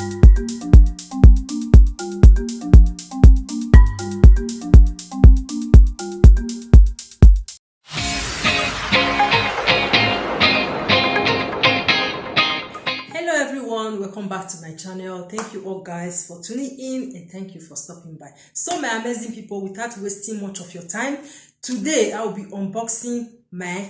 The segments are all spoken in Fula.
Hello everyone, welcome back to my channel. Thank you all guys for tuning in and thank you for stopping by. So my amazing people, without wasting much of your time, today I will be unboxing my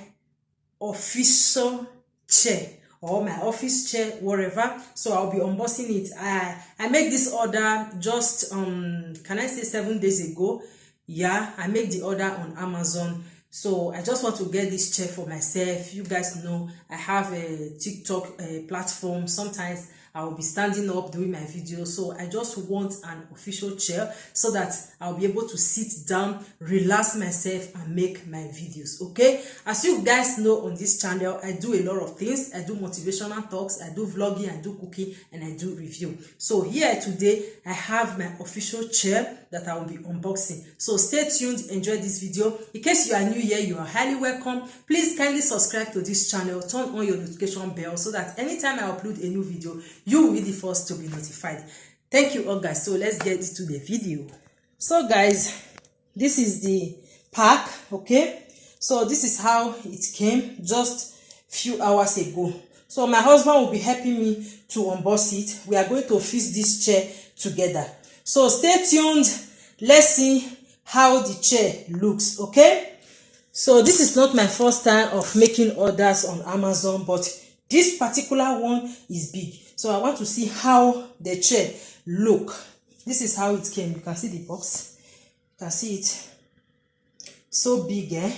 official chair or my office chair, whatever. So I'll be unboxing it. I made this order just can I say 7 days ago. Yeah, I made the order on Amazon. So I just want to get this chair for myself. You guys know I have a TikTok platform. Sometimes I will be standing up doing my videos. So I just want an official chair so that I'll be able to sit down, relax myself and make my videos. Okay, as you guys know, on this channel I do a lot of things. I do motivational talks, I do vlogging, I do cooking, and I do review. So here today I have my official chair that I will be unboxing. So stay tuned, enjoy this video. In case you are new here, you are highly welcome. Please kindly subscribe to this channel, turn on your notification bell so that anytime I upload a new video, you will be the first to be notified. Thank you all guys. So let's get into the video. So guys, this is the pack. Okay, so this is how it came just few hours ago. So my husband will be helping me to unbox it. We are going to fix this chair together. So stay tuned. Let's see how the chair looks. Okay, so this is not my first time of making orders on Amazon, but this particular one is big. So I want to see how the chair look. This is how it came. You can see the box. You can see it so big, eh?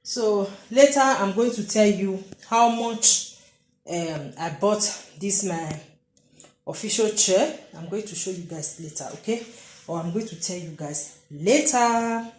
So later I'm going to tell you how much I bought this my official chair. I'm going to show you guys later, okay? Or I'm going to tell you guys later.